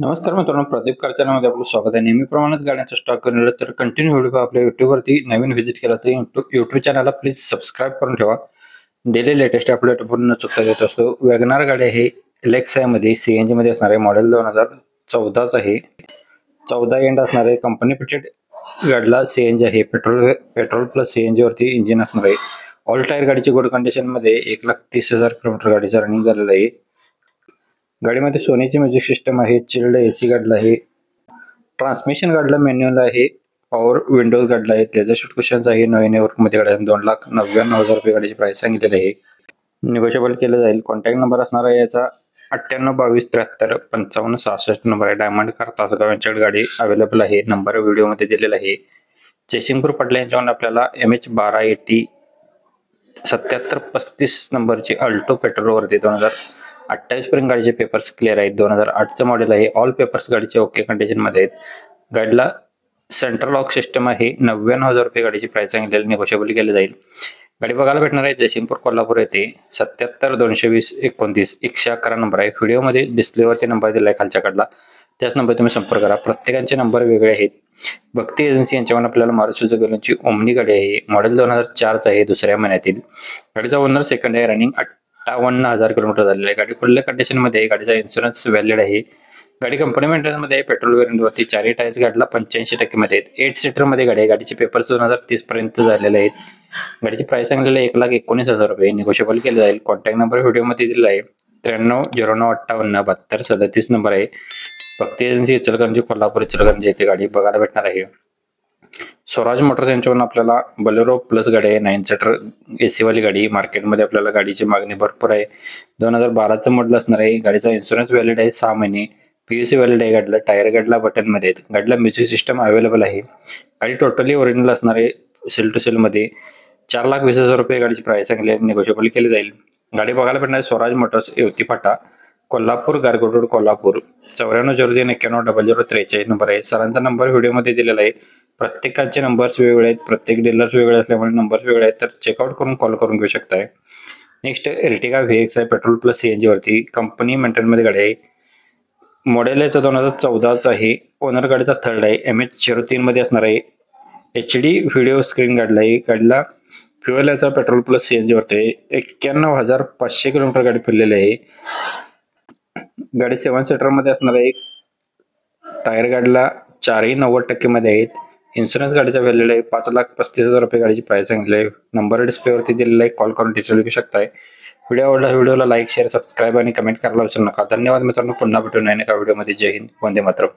नमस्कार मित्रांनो, प्रदीप कारखान्यामध्ये आपलं स्वागत आहे. नेहमीप्रमाणेच गाड्यांचा स्टॉक घेऊन तर कंटिन्यू व्हिडिओ आपल्या युट्यूबवरती नवीन व्हिजिट केला तर युट्यूब चॅनलला प्लीज सबस्क्राईब करून ठेवा. डेली लेटेस्ट अपडेट आपण न चुकता देत असतो. वॅगनार गाडी आहे, एलेक्सा मध्ये सीएनजी मध्ये असणार आहे. मॉडेल 2014चा आहे. 14 एंड असणार आहे. कंपनी फिटेड गाडीला सीएनजी आहे. पेट्रोल प्लस सीएनजी वरती इंजिन असणार आहे. ऑल टायर गाडीची गुड कंडिशन मध्ये 1,30,000 किलोमीटर गाडीचा रनिंग झालेला आहे. गाडीमध्ये सोनीची म्युझिक सिस्टम आहे. चिल्ड एसी गाडीला आहे. ट्रान्समिशन गाडीला मॅन्युअल आहे. पॉवर विंडोज गाडीला आहे. लेदर सीट कुशन्स आहे. नवीन वर्क मध्ये गाडी 2,99,000 रुपये गाडीची प्राइस सांगितलेली आहे. निगोशिएबल केलं जाईल. कॉन्टॅक्ट नंबर असणार आहे याचा 9822735566 नंबर आहे. डायमंड कार तासगाव यांच्याकडे गाडी अवेलेबल आहे. नंबर व्हिडिओ मध्ये दिलेला आहे. जयसिंगपूर पटला यांच्याकडून आपल्याला MH1280 7735 नंबरची अल्टो पेट्रोल वरती 2028 पर्यंत गाडीचे पेपर्स क्लिअर आहेत. 2008चं मॉडेल आहे. ऑल पेपर्स गाडीचे ओके कंडिशन मध्ये आहेत. गाडीला सेंट्रल लॉक सिस्टम आहे. 99,000 रुपये गाडीची प्राइस सांगितलेली, निगोशिएबल केली जाईल. गाडी बघायला भेटणार आहे जयसिंगपूर कोल्हापूर येथे. 77 220 29 111 नंबर आहे. व्हिडिओमध्ये डिस्प्लेवरती नंबर दिलाय खालच्या कडला, त्याच नंबर तुम्ही संपर्क करा. प्रत्येकाचे नंबर वेगळे आहेत. भक्ती एजन्सी यांच्याकडून आपल्याला मारुती सुझुकी गॅलनची ओमनी गाडी आहे. मॉडेल 2004चा आहे. दुसऱ्या महिन्यातील. गाडीचा ओनर सेकंड आहे. रनिंग 58,000 किलोमीटर झालेला आहे. गाडी फुल कंडिशन मध्ये आहे. गाडीचा इन्शुरन्स व्हॅलिड आहे. गाडी कंपनी मेंटेनन्स मध्ये आहे. पेट्रोल वेरियंट वरती 4 टायर्स गाडीला 85% मध्ये आहेत. 8 सीटर मध्ये गाडी आहे. गाडीचे पेपर्स 2030 पर्यंत झालेले आहेत. गाडीची प्राइस सांगलेली आहे 1,19,000 रुपये, निगोशिएबल केले जाईल. कॉन्टॅक्ट नंबर व्हिडिओ मध्ये दिलेला आहे. 9309587237 नंबर आहे. भक्ती एजन्सी इचलकरंजी कोल्हापूर इचलकरंजी येथे गाडी बघायला भेटणार आहे. स्वराज मोटर्स यांच्याकडून आपल्याला बलेरो प्लस गाडी आहे. 9 सीटर एसी वाली गाडी. मार्केटमध्ये आपल्याला गाडीची मागणी भरपूर आहे. 2012चं मॉडेल असणार आहे. गाडीचा इन्शुरन्स व्हॅलिड आहे 6 महिने. PUC व्हॅलिड आहे गाडीला. टायर गाडीला बटन मध्ये आहेत. गाडीला म्युझिक सिस्टम अवेलेबल आहे. गाडी टोटली ओरिजिनल असणार आहे. सेल टू सेल मध्ये 4,20,000 रुपये गाडीची प्राइस सांगली, निगोशिएबल केली जाईल. गाडी बघायला भेटणार आहे स्वराज मोटर्स, येवती फाटा, कोल्हापूर, गारगोट रोड, कोल्हापूर. 9403910043 नंबर आहे. सरांचा नंबर व्हिडिओ मध्ये दिलेला आहे. प्रत्येकाचे नंबर्स वेगळे आहेत. प्रत्येक डीलर्स वेगळे असल्यामुळे नंबर्स वेगळे आहेत. तर चेकआउट करून कॉल करून घेऊ शकताय. नेक्स्ट एर्टिगा VX आहे. पेट्रोल प्लस सीएनजी वरती. कंपनी मेंटेन मध्ये गाडी आहे. मॉडेल आहे 2014चा आहे. ओनर गाडीचा थर्ड आहे. MH03 मध्ये असणार आहे. HD व्हिडिओ स्क्रीन गाडीला आहे. गाडीला फ्युएल याचा पेट्रोल प्लस सीएनजी वरती आहे. 91,500 किलोमीटर गाडी फिरलेली आहे. गाडी 7 सीटर मध्ये असणार आहे. टायर गाडीला 4ही 90% मध्ये आहेत. इन्शुरन्स गाडीचा व्हॅलिड आहे. 5,35,000 रुपये गाडीची प्राइस सांगितली आहे. नंबर डिस्प्लेवरती दिलेला आहे. कॉल करून डिटेल घेऊ शकताय. व्हिडिओ आवडला व्हिडिओला लाईक, शेअर, सबस्क्राईब आणि कमेंट करायला विसरू नका. धन्यवाद मित्रांनो. पुन्हा भेटू नवीन एका व्हिडिओमध्ये. जय हिंद, वंदे मातरम.